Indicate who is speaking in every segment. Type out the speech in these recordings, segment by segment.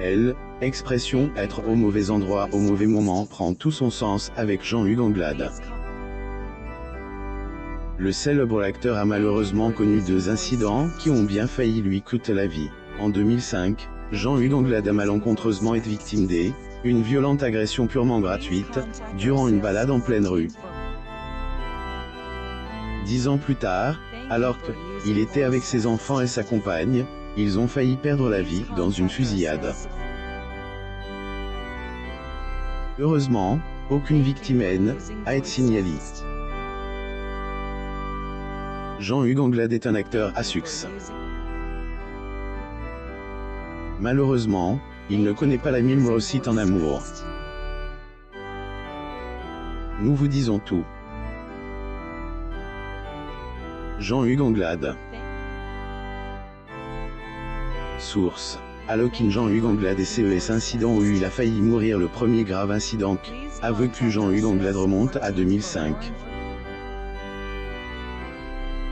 Speaker 1: L. Expression « être au mauvais endroit au mauvais moment » prend tout son sens avec Jean-Hugues Anglade. Le célèbre acteur a malheureusement connu 2 incidents qui ont bien failli lui coûter la vie. En 2005, Jean-Hugues Anglade a malencontreusement été victime d'une violente agression purement gratuite, durant une balade en pleine rue. 10 ans plus tard, alors qu'il était avec ses enfants et sa compagne, ils ont failli perdre la vie dans une fusillade. Heureusement, aucune victime n'a été signalée. Jean-Hugues Anglade est un acteur à succès. Malheureusement, il ne connaît pas la mime réussite en amour. Nous vous disons tout. Jean-Hugues Anglade. Source. Alokin Jean-Hugues Anglade et CES incident où il a failli mourir. Le premier grave incident qu'a vécu Jean-Hugues Anglade remonte à 2005.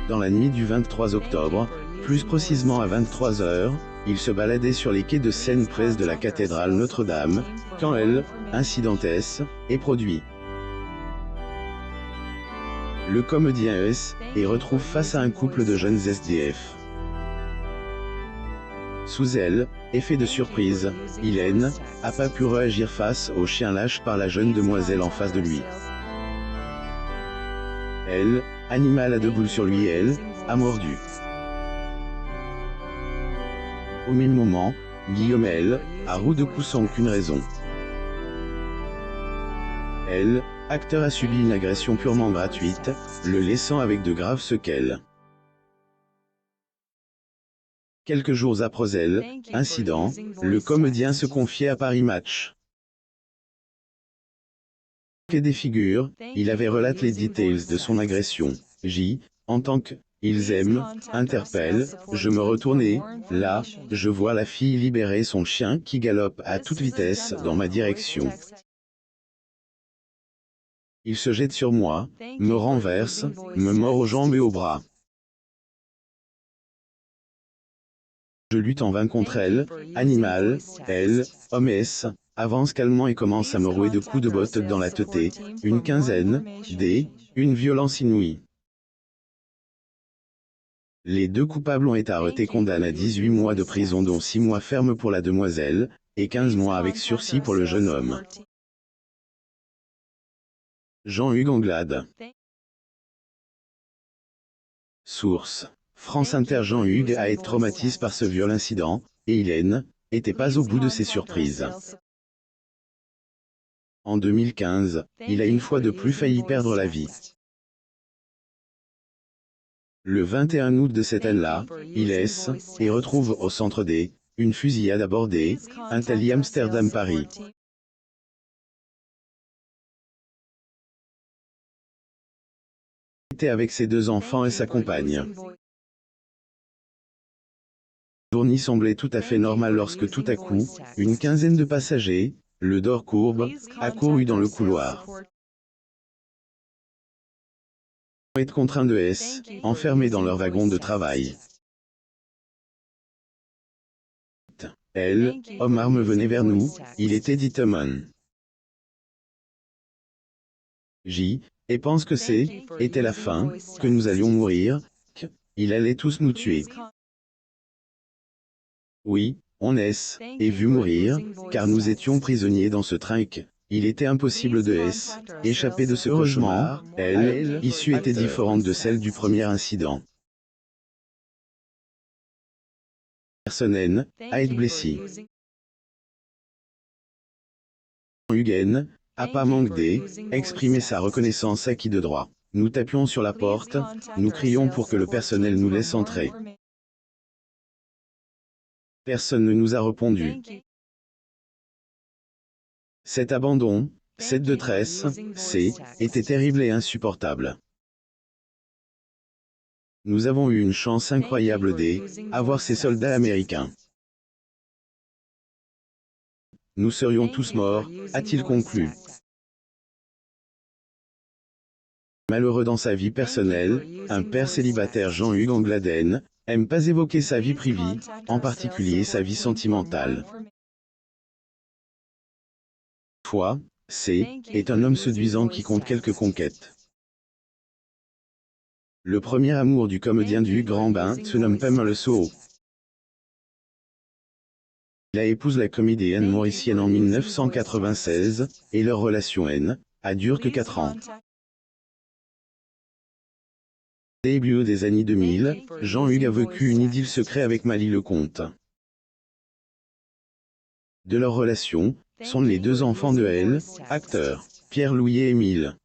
Speaker 1: Dans la nuit du 23 octobre, plus précisément à 23 h, il se baladait sur les quais de Seine près de la cathédrale Notre-Dame, quand l'incident est produit. Le comédien et retrouve face à un couple de jeunes SDF. Sous effet de surprise, il n'a pas pu réagir face au chien lâche par la jeune demoiselle en face de lui. Animal a debout sur lui, a mordu. Au même moment, Guillaume a roue de coups sans aucune raison. Acteur a subi une agression purement gratuite, le laissant avec de graves séquelles. Quelques jours après l'incident, le comédien se confiait à Paris Match. Et des figures, il avait relaté les details de son agression. En tant que ils interpelle, je me retournais, là, je vois la fille libérer son chien qui galope à toute vitesse dans ma direction. Il se jette sur moi, me renverse, me mord aux jambes et aux bras. Je lutte en vain contre animal, homme avance calmement et commence à me rouer de coups de botte dans la tête, une quinzaine, une violence inouïe. Les 2 coupables ont été arrêtés condamnés à 18 mois de prison dont 6 mois fermes pour la demoiselle, et 15 mois avec sursis pour le jeune homme. Jean-Hugues Anglade. Source. France Inter. Jean-Hugues a été traumatisé par ce violent incident, et il n'était pas au bout de ses surprises. En 2015, il a une fois de plus failli perdre la vie. Le 21 août de cette année-là, il et retrouve au centre une fusillade à Bordeaux, un tali Amsterdam-Paris. Il était avec ses 2 enfants et sa compagne. La journée semblait tout à fait normale lorsque tout à coup, une quinzaine de passagers, le dos courbe, accourut dans le couloir. Ils étaient contraints de enfermés dans leur wagon de travail. Homme arme venait vers nous, il était dit Tomon. Et pense que était la fin, que nous allions mourir, qu'il allait tous nous tuer. Oui, on et vu mourir, car nous étions prisonniers dans ce train et il était impossible de échapper de ce cauchemar. L'issue était différente de celle du premier incident. Personne a été blessé. Hugues a pas manqué d'exprimer sa reconnaissance à qui de droit. Nous tapions sur la porte, nous crions pour que le personnel nous laisse entrer. Personne ne nous a répondu. Cet abandon, cette détresse, était terrible et insupportable. Nous avons eu une chance incroyable d'avoir ces soldats américains. Nous serions tous morts, a-t-il conclu. Malheureux dans sa vie personnelle, un père célibataire Jean-Hugues Anglade n'aime pas évoquer sa vie privée, en particulier sa vie sentimentale. Fois, C, est un homme séduisant qui compte quelques conquêtes. Le premier amour du comédien du Grand Bain se nomme Pamela Soho. Il épouse la comédienne mauricienne en 1996, et leur relation a duré que 4 ans. Début des années 2000, Jean-Hugues a vécu une idylle secrète avec Mali Lecomte. De leur relation, sont les 2 enfants de elle, acteurs, Pierre-Louis et Émile.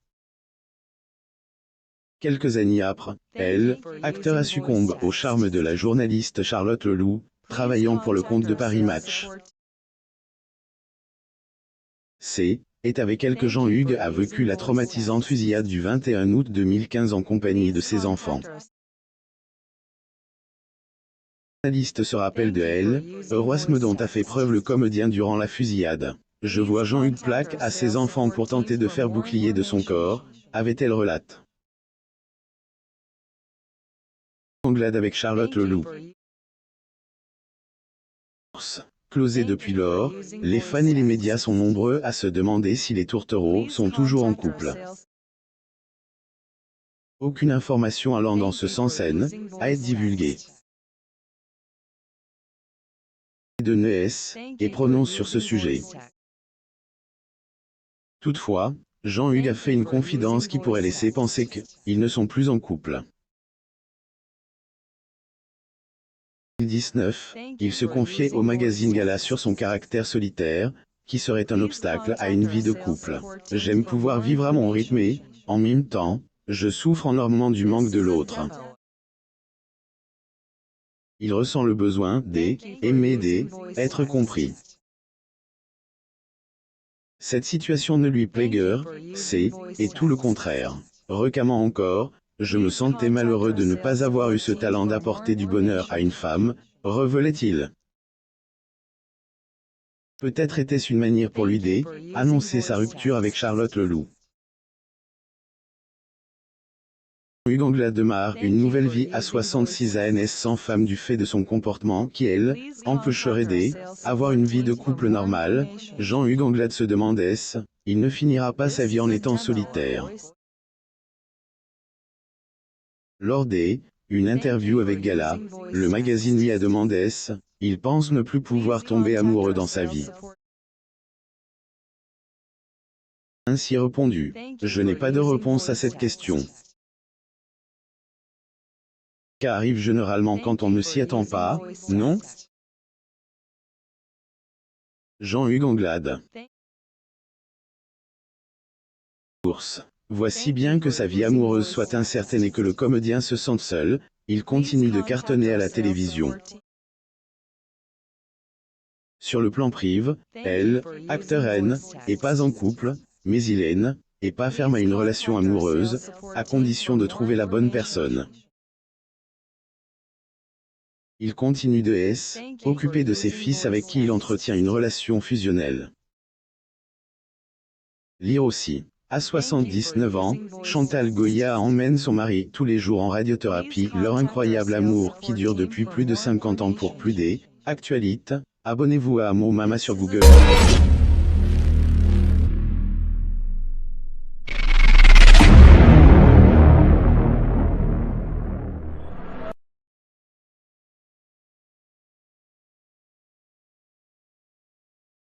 Speaker 1: Quelques années après, elle, acteur a succombé au charme de la journaliste Charlotte Leloup, travaillant pour le compte de Paris Match. C, est avec elle que Jean-Hugues a vécu la traumatisante fusillade du 21 août 2015 en compagnie de ses enfants. La journaliste se rappelle de elle, héroïsme dont a fait preuve le comédien durant la fusillade. Je vois Jean-Hugues plaque à ses enfants pour tenter de faire bouclier de son corps, avait-elle relate. Anglade avec Charlotte Leloup. Closé depuis lors, les fans et les médias sont nombreux à se demander si les tourtereaux sont toujours en couple. Aucune information allant dans ce sens a été divulguée. De NES, et prononce sur ce sujet. Toutefois, Jean-Hugues a fait une confidence qui pourrait laisser penser qu'ils ne sont plus en couple. En 2019, il se confiait au magazine Gala sur son caractère solitaire, qui serait un obstacle à une vie de couple. J'aime pouvoir vivre à mon rythme et, en même temps, je souffre énormément du manque de l'autre. Il ressent le besoin d'aimer, être compris. Cette situation ne lui plaît guère, et tout le contraire. Recamant encore, je me sentais malheureux de ne pas avoir eu ce talent d'apporter du bonheur à une femme, révélait-il. Peut-être était-ce une manière pour lui d'annoncer sa rupture avec Charlotte Leloup. Hugues Anglade démarre une nouvelle vie à 66 ans sans femme du fait de son comportement qui, elle, empêcherait d'avoir une vie de couple normale. Jean-Hugues Anglade se demande il ne finira pas sa vie en étant solitaire. Lors une interview avec Gala, le magazine lui a demandé il pense ne plus pouvoir tomber amoureux dans sa vie. Ainsi répondu, je n'ai pas de réponse à cette question. Cas arrive généralement quand on ne s'y attend pas, non? Jean-Hugues Anglade. Voici bien que sa vie amoureuse soit incertaine et que le comédien se sente seul, il continue de cartonner à la télévision. Sur le plan privé, elle, acteur est pas en couple, mais il est pas ferme à une relation amoureuse, à condition de trouver la bonne personne. Il continue de s'occuper de ses fils avec qui il entretient une relation fusionnelle. Lire aussi. À 79 ans, Chantal Goya emmène son mari tous les jours en radiothérapie. Leur incroyable amour qui dure depuis plus de 50 ans. Pour plus d'actualités, abonnez-vous à Mo Mama sur Google.